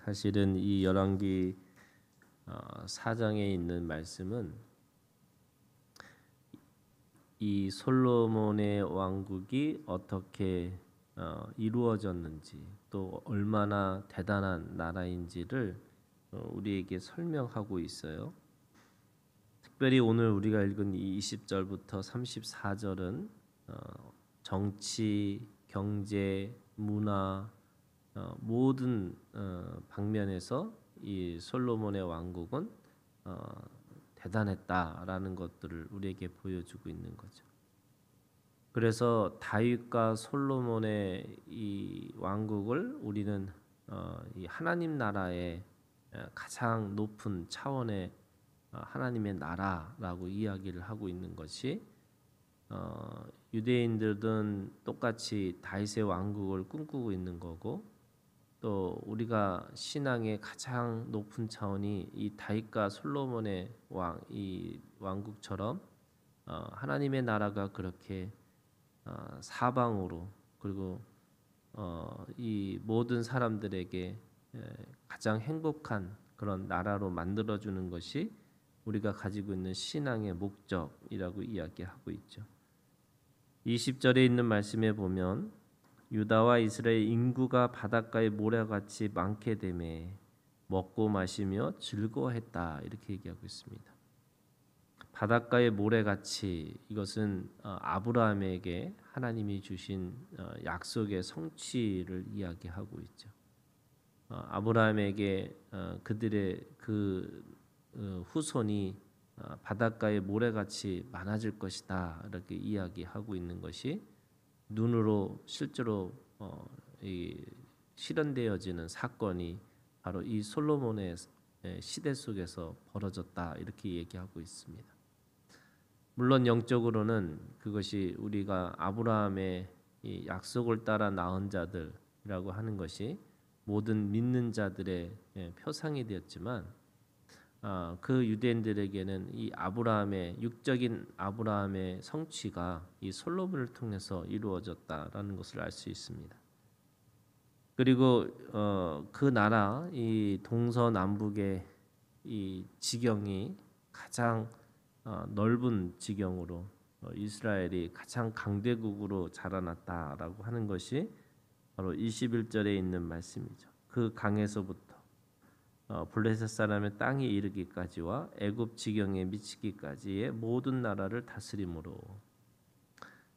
사실은 이 열왕기 4장에 있는 말씀은 이 솔로몬의 왕국이 어떻게 이루어졌는지 또 얼마나 대단한 나라인지를 우리에게 설명하고 있어요. 특별히 오늘 우리가 읽은 이 20절부터 34절은 정치, 경제, 문화 모든 방면에서 이 솔로몬의 왕국은 대단했다라는 것들을 우리에게 보여주고 있는 거죠. 그래서 다윗과 솔로몬의 이 왕국을 우리는 이 하나님 나라의 가장 높은 차원의 하나님의 나라라고 이야기를 하고 있는 것이 유대인들은 똑같이 다윗의 왕국을 꿈꾸고 있는 거고, 또 우리가 신앙의 가장 높은 차원이 이 다윗과 솔로몬의 이 왕국처럼 하나님의 나라가 그렇게 사방으로 그리고 이 모든 사람들에게 가장 행복한 그런 나라로 만들어주는 것이 우리가 가지고 있는 신앙의 목적이라고 이야기하고 있죠. 20절에 있는 말씀에 보면 유다와 이스라엘 인구가 바닷가의 모래같이 많게 되매 먹고 마시며 즐거워했다, 이렇게 얘기하고 있습니다. 바닷가의 모래같이, 이것은 아브라함에게 하나님이 주신 약속의 성취를 이야기하고 있죠. 아브라함에게 그들의 그 후손이 바닷가의 모래같이 많아질 것이다, 이렇게 이야기하고 있는 것이 눈으로 실제로 실현되어지는 사건이 바로 이 솔로몬의 시대 속에서 벌어졌다, 이렇게 얘기하고 있습니다. 물론 영적으로는 그것이 우리가 아브라함의 이 약속을 따라 낳은 자들이라고 하는 것이 모든 믿는 자들의 표상이 되었지만, 그 유대인들에게는 이 아브라함의 육적인 아브라함의 성취가 이 솔로몬을 통해서 이루어졌다라는 것을 알 수 있습니다. 그리고 그 나라 이 동서남북의 이 지경이 가장 넓은 지경으로 이스라엘이 가장 강대국으로 자라났다라고 하는 것이 바로 21절에 있는 말씀이죠. 그 강에서부터 블레셋 사람의 땅에 이르기까지와 애굽 지경에 미치기까지의 모든 나라를 다스림으로,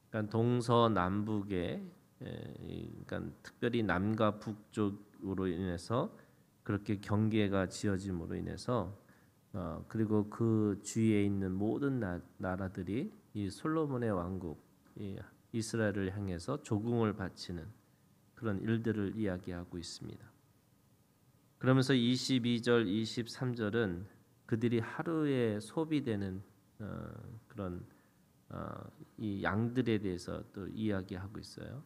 그러니까 동서남북에, 그러니까 특별히 남과 북쪽으로 인해서 그렇게 경계가 지어짐으로 인해서 그리고 그 주위에 있는 모든 나라들이 이 솔로몬의 왕국, 이스라엘을 향해서 조공을 바치는 그런 일들을 이야기하고 있습니다. 그러면서 22절, 23절은 그들이 하루에 소비되는 그런 이 양들에 대해서 또 이야기하고 있어요.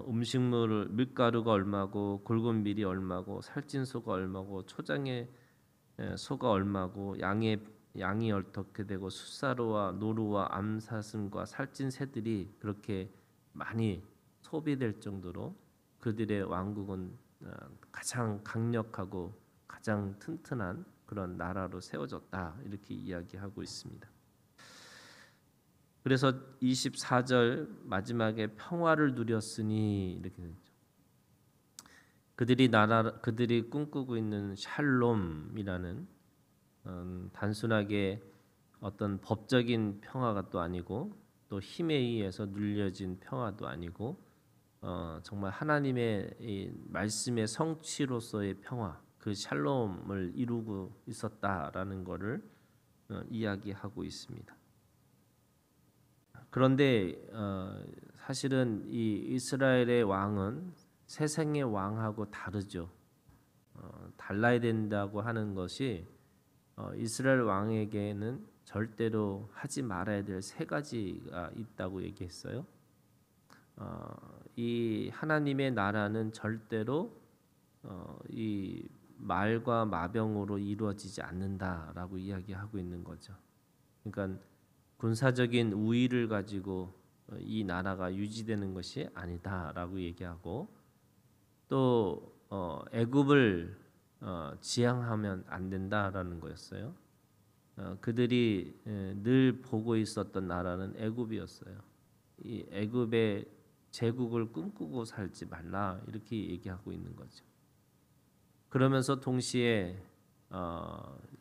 음식물 밀가루가 얼마고 굵은 밀이 얼마고 살찐 소가 얼마고 초장의 소가 얼마고 양이 어떻게 되고 숫사로와 노루와 암사슴과 살찐 새들이 그렇게 많이 소비될 정도로 그들의 왕국은 가장 강력하고 가장 튼튼한 그런 나라로 세워졌다, 이렇게 이야기하고 있습니다. 그래서 24절 마지막에 평화를 누렸으니 이렇게 되죠. 그들이 꿈꾸고 있는 샬롬이라는 단순하게 어떤 법적인 평화가 또 아니고 또 힘에 의해서 눌려진 평화도 아니고 정말 하나님의 이 말씀의 성취로서의 평화, 그 샬롬을 이루고 있었다라는 것을 이야기하고 있습니다. 그런데 사실은 이 이스라엘의 왕은 세상의 왕하고 다르죠. 달라야 된다고 하는 것이 이스라엘 왕에게는 절대로 하지 말아야 될 세 가지가 있다고 얘기했어요. 이 하나님의 나라는 절대로 이 말과 마병으로 이루어지지 않는다라고 이야기하고 있는 거죠. 그러니까 군사적인 우위를 가지고 이 나라가 유지되는 것이 아니다라고 얘기하고, 또 애굽을 지향하면 안 된다라는 거였어요. 그들이 늘 보고 있었던 나라는 애굽이었어요. 이 애굽의 제국을 꿈꾸고 살지 말라 이렇게 얘기하고 있는 거죠. 그러면서 동시에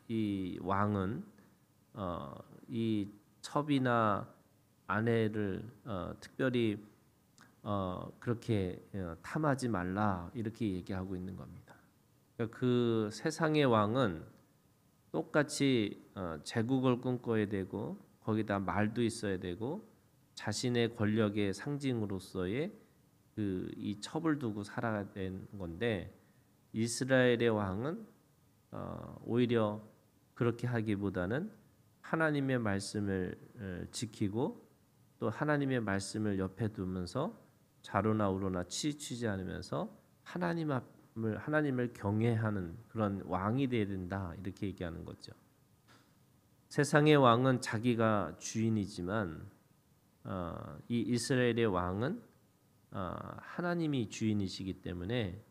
이 왕은 이 첩이나 아내를 특별히 그렇게 탐하지 말라 이렇게 얘기하고 있는 겁니다. 그러니까 그 세상의 왕은 똑같이 제국을 꿈꿔야 되고 거기다 말도 있어야 되고 자신의 권력의 상징으로서의 이 첩을 두고 살아야 되는 건데 이스라엘의 왕은 오히려 그렇게 하기보다는 하나님의 말씀을 지키고 또 하나님의 말씀을 옆에 두면서 좌로나 우로나 치우치지 않으면서 하나님을 경외하는 그런 왕이 되어야 된다 이렇게 얘기하는 거죠. 세상의 왕은 자기가 주인이지만 이 이스라엘의 왕은 하나님이 주인이시기 때문에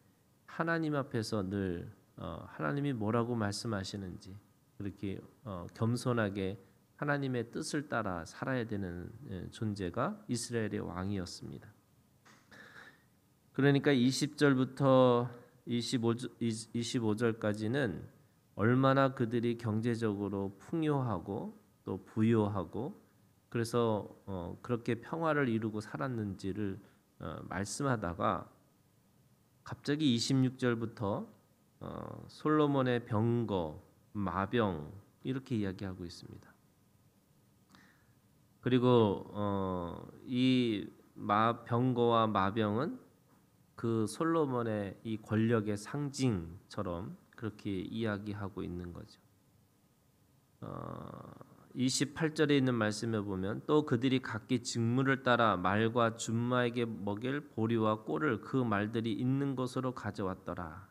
하나님 앞에서 늘 하나님이 뭐라고 말씀하시는지 그렇게 겸손하게 하나님의 뜻을 따라 살아야 되는 존재가 이스라엘의 왕이었습니다. 그러니까 20절부터 25절까지는 얼마나 그들이 경제적으로 풍요하고 또 부유하고 그래서 그렇게 평화를 이루고 살았는지를 말씀하다가 갑자기 26절부터 솔로몬의 병거, 마병 이렇게 이야기하고 있습니다. 그리고 이 병거와 마병은 그 솔로몬의 이 권력의 상징처럼 그렇게 이야기하고 있는 거죠. 28절에 있는 말씀에 보면 또 그들이 각기 직무를 따라 말과 준마에게 먹일 보리와 꼴을 그 말들이 있는 곳으로 가져왔더라.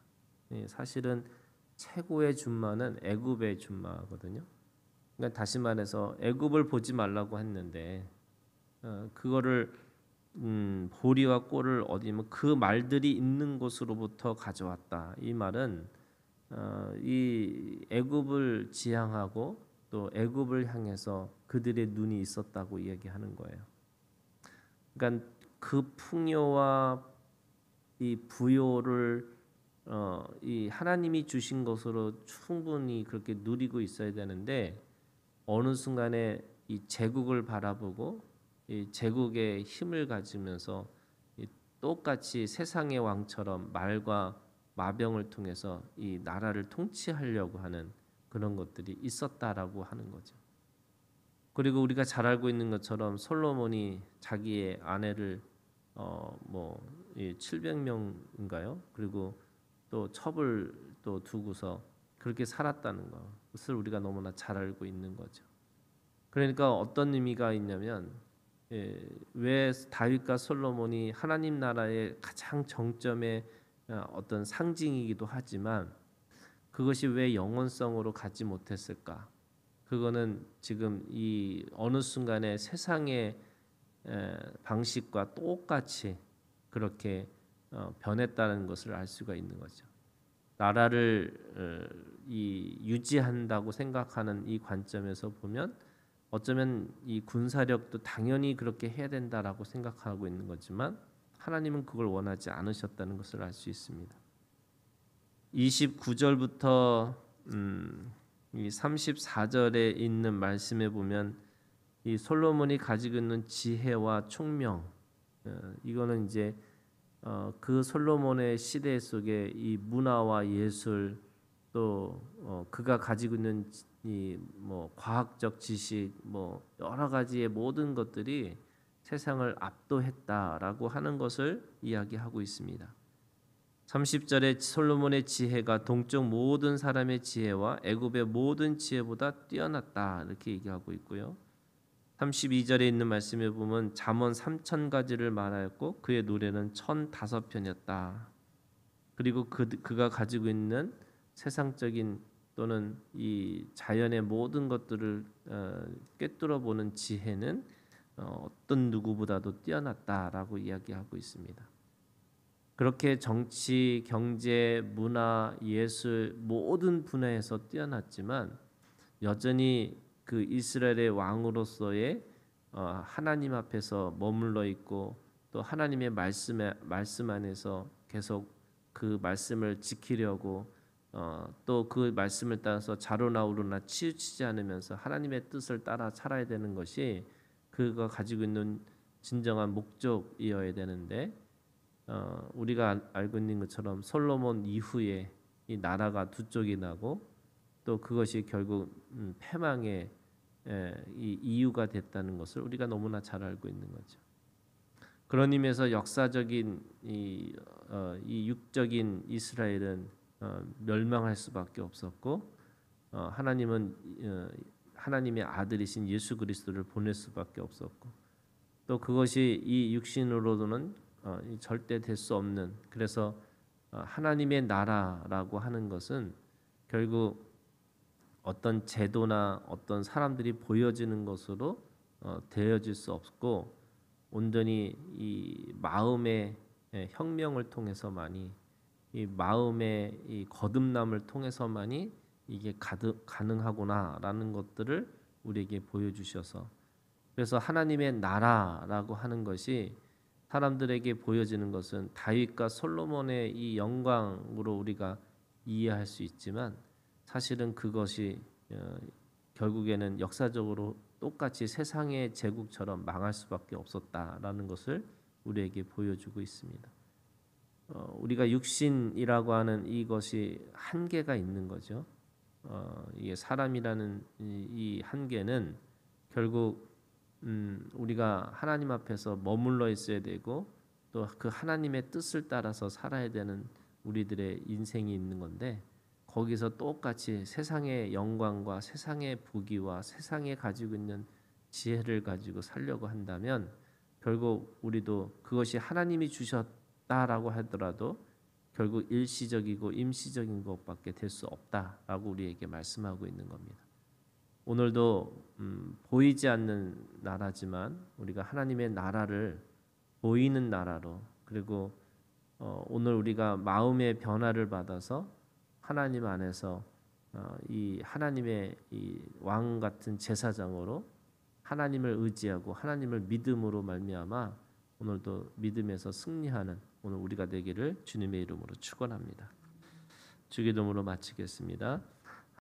사실은 최고의 준마는 애굽의 준마거든요. 그러니까 다시 말해서 애굽을 보지 말라고 했는데 그거를 보리와 꼴을 어디면 그 말들이 있는 곳으로부터 가져왔다. 이 말은 이 애굽을 지향하고 또 애굽을 향해서 그들의 눈이 있었다고 이야기하는 거예요. 그러니까 그 풍요와 이 부요를 이 하나님이 주신 것으로 충분히 그렇게 누리고 있어야 되는데 어느 순간에 이 제국을 바라보고 이 제국의 힘을 가지면서 똑같이 세상의 왕처럼 말과 마병을 통해서 이 나라를 통치하려고 하는 그런 것들이 있었다라고 하는 거죠. 그리고 우리가 잘 알고 있는 것처럼 솔로몬이 자기의 아내를 700명인가요? 그리고 또 첩을 또 두고서 그렇게 살았다는 것을 우리가 너무나 잘 알고 있는 거죠. 그러니까 어떤 의미가 있냐면 왜 다윗과 솔로몬이 하나님 나라의 가장 정점의 어떤 상징이기도 하지만 그것이 왜 영원성으로 가지 못했을까? 그거는 지금 이 어느 순간에 세상의 방식과 똑같이 그렇게 변했다는 것을 알 수가 있는 거죠. 나라를 유지한다고 생각하는 이 관점에서 보면 어쩌면 이 군사력도 당연히 그렇게 해야 된다라고 생각하고 있는 거지만 하나님은 그걸 원하지 않으셨다는 것을 알 수 있습니다. 29절부터 이 34절에 있는 말씀에 보면 이 솔로몬이 가지고 있는 지혜와 총명 이거는 이제 그 솔로몬의 시대 속에 이 문화와 예술 또 그가 가지고 있는 이 과학적 지식 여러 가지의 모든 것들이 세상을 압도했다라고 하는 것을 이야기하고 있습니다. 30절에 솔로몬의 지혜가 동쪽 모든 사람의 지혜와 애굽의 모든 지혜보다 뛰어났다 이렇게 얘기하고 있고요. 32절에 있는 말씀에 보면 잠언 3000가지를 말하였고 그의 노래는 1005편이었다. 그리고 그가 가지고 있는 세상적인 또는 이 자연의 모든 것들을 꿰뚫어 보는 지혜는 어떤 누구보다도 뛰어났다라고 이야기하고 있습니다. 그렇게 정치, 경제, 문화, 예술 모든 분야에서 뛰어났지만 여전히 그 이스라엘의 왕으로서의 하나님 앞에서 머물러 있고 또 하나님의 말씀 안에서 계속 그 말씀을 지키려고 또 그 말씀을 따라서 좌로나 우로나 치우치지 않으면서 하나님의 뜻을 따라 살아야 되는 것이 그가 가지고 있는 진정한 목적이어야 되는데 우리가 알고 있는 것처럼 솔로몬 이후에 이 나라가 두 쪽이 나고 또 그것이 결국 패망의 이 이유가 됐다는 것을 우리가 너무나 잘 알고 있는 거죠. 그런 의미에서 역사적인 이 육적인 이스라엘은 멸망할 수밖에 없었고 하나님은 하나님의 아들이신 예수 그리스도를 보낼 수밖에 없었고 또 그것이 이 육신으로는 절대 될 수 없는 그래서 하나님의 나라라고 하는 것은 결국 어떤 제도나 어떤 사람들이 보여지는 것으로 되어질 수 없고 온전히 이 마음의 혁명을 통해서만이 이 마음의 이 거듭남을 통해서만이 이게 가능하구나라는 것들을 우리에게 보여주셔서 그래서 하나님의 나라라고 하는 것이 사람들에게 보여지는 것은 다윗과 솔로몬의 이 영광으로 우리가 이해할 수 있지만 사실은 그것이 결국에는 역사적으로 똑같이 세상의 제국처럼 망할 수밖에 없었다라는 것을 우리에게 보여주고 있습니다. 우리가 육신이라고 하는 이것이 한계가 있는 거죠. 이게 사람이라는 이 한계는 결국 우리가 하나님 앞에서 머물러 있어야 되고 또 그 하나님의 뜻을 따라서 살아야 되는 우리들의 인생이 있는 건데 거기서 똑같이 세상의 영광과 세상의 부귀와 세상에 가지고 있는 지혜를 가지고 살려고 한다면 결국 우리도 그것이 하나님이 주셨다라고 하더라도 결국 일시적이고 임시적인 것밖에 될 수 없다라고 우리에게 말씀하고 있는 겁니다. 오늘도 보이지 않는 나라지만 우리가 하나님의 나라를 보이는 나라로 그리고 오늘 우리가 마음의 변화를 받아서 하나님 안에서 이 하나님의 이 왕 같은 제사장으로 하나님을 의지하고 하나님을 믿음으로 말미암아 오늘도 믿음에서 승리하는 오늘 우리가 되기를 주님의 이름으로 축원합니다. 주기도문으로 마치겠습니다.